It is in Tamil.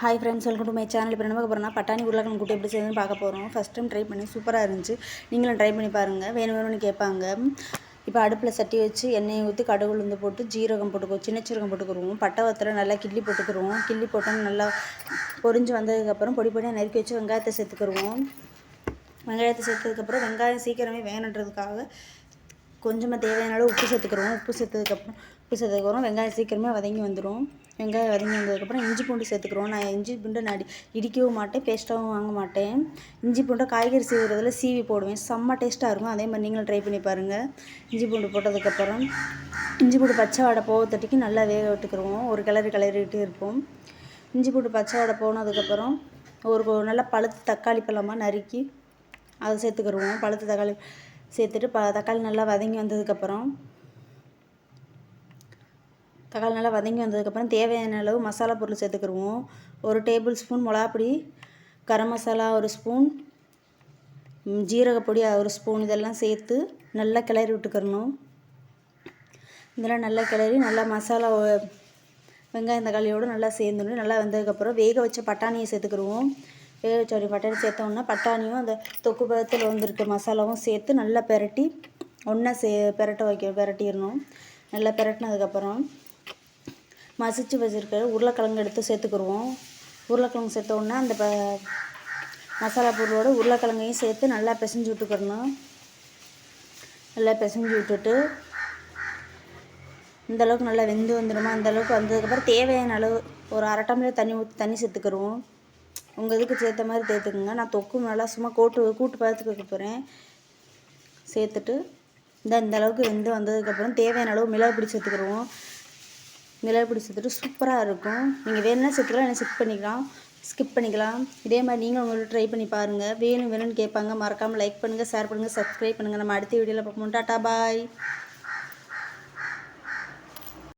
Hi friends, welcome to my channel. இப்போ என்ன போகிறோம்னா பட்டாணி உருளைக்கிழங்கு கூட்டு எப்படி செய்யுதுன்னு பார்க்க போகிறோம். ஃபஸ்ட் டைம் ட்ரை பண்ணி சூப்பராக இருந்துச்சு. நீங்களும் ட்ரை பண்ணி பாருங்கள். வேணும்னு கேட்பாங்க. இப்போ அடுப்பில் சட்டி வச்சு எண்ணெயை ஊற்றி கடுகு உளுந்து போட்டு ஜீரகம் போட்டுக்குவோம், சின்ன சீரகம் போட்டுக்கிடுவோம். பட்டை வத்தலை நல்லா கிள்ளி போட்டுக்கிடுவோம். கிள்ளி போட்டோன்னு நல்லா பொரிஞ்சு வந்ததுக்கப்புறம் பொடி பொடியாக நறுக்கி வச்சு வெங்காயத்தை சேர்த்துக்கிடுவோம். வெங்காயத்தை சேர்த்ததுக்கப்புறம் வெங்காயம் சீக்கிரமே வேணுன்றதுக்காக கொஞ்சமாக தேவையான அளவு உப்பு சேர்த்துக்கிடுவோம். உப்பு சேர்த்ததுக்கப்புறம் வெங்காயம் சீக்கிரமே வதங்கி வந்துடும். வெங்காயம் வதங்கி வந்ததுக்கப்புறம் இஞ்சி பூண்டு சேர்த்துக்கிறோம். நான் இஞ்சி பூண்டை இடிக்கவும் மாட்டேன், பேஸ்ட்டாகவும் வாங்க மாட்டேன். இஞ்சி பூண்டை காய்கறி சீவுறதுல சீவி போடுவேன். செம்ம டேஸ்ட்டாக இருக்கும். அதே மாதிரி நீங்களும் ட்ரை பண்ணி பாருங்கள். இஞ்சி பூண்டு போட்டதுக்கப்புறம் இஞ்சி பூண்டு பச்சை வாடை போகத்தட்டிக்கு நல்லா வேக விட்டுக்கிடுவோம். ஒரு கிளறிட்டு இருப்போம். இஞ்சி பூண்டு பச்சை வாடை போனதுக்கப்புறம் ஒரு நல்லா பழுத்து தக்காளி பழமாக நறுக்கி அதை சேர்த்துக்கிடுவோம். பழுத்து தக்காளி சேர்த்துட்டு தக்காளி நல்லா வதங்கி வந்ததுக்கப்புறம் தேவையான அளவு மசாலா பொருள் சேர்த்துக்கிடுவோம். ஒரு டேபிள் ஸ்பூன் மிளகாப்பொடி, கரம் மசாலா ஒரு ஸ்பூன், ஜீரகப்பொடி ஒரு ஸ்பூன், இதெல்லாம் சேர்த்து நல்லா கிளறி விட்டுக்கிறணும். இதெல்லாம் நல்லா கிளறி நல்லா மசாலா வெங்காயம் தக்காளியோடு நல்லா சேர்ந்துடும். நல்லா வந்ததுக்கப்புறம் வேக வச்ச பட்டாணியை சேர்த்துக்கிடுவோம். வேக வச்ச பட்டாணி சேர்த்தோன்னா பட்டாணியும் அந்த தொக்கு பதத்தில் வந்துருக்க மசாலாவும் சேர்த்து நல்லா பெரட்டி ஒன்றா பெரட்டிடணும். நல்லா பெரட்டினதுக்கப்புறம் மசிச்சு வச்சுருக்க உருளைக்கிழங்கு எடுத்து சேர்த்துக்கிடுவோம். உருளைக்கிழங்கு சேர்த்தோன்னா அந்த மசாலா பொருளோட உருளைக்கிழங்கையும் சேர்த்து நல்லா பிசைஞ்சு விட்டுக்கிடணும். நல்லா பிசைஞ்சு விட்டுட்டு இந்தளவுக்கு நல்லா வெந்து வந்துடுமா, அந்தளவுக்கு வந்ததுக்கப்புறம் தேவையான அளவு ஒரு அரை டம்ளர் தண்ணி சேர்த்துக்கிடுவோம். உங்கள் இதுக்கு சேர்த்த மாதிரி சேர்த்துக்குங்க. நான் தொக்கு நல்லா சும்மா கூட்டு பார்த்துக்க போகிறேன். சேர்த்துட்டு இந்த அளவுக்கு வெந்து வந்ததுக்கப்புறம் தேவையான அளவு மிளகு பொடி சேர்த்துக்கிடுவோம். மிளகு பொடி சேர்த்துட்டு சூப்பராக இருக்கும். நீங்கள் வேணும்னா சேர்த்துக்கலாம், என்ன ஸ்கிப் பண்ணிக்கலாம். இதே மாதிரி நீங்கள் உங்களுக்கு ட்ரை பண்ணி பாருங்கள். வேணும்னு கேட்பாங்க. மறக்காமல் லைக் பண்ணுங்கள், ஷேர் பண்ணுங்கள், சப்ஸ்கிரைப் பண்ணுங்கள். நம்ம அடுத்த வீடியோவில் பார்ப்போம். டாட்டா பாய்.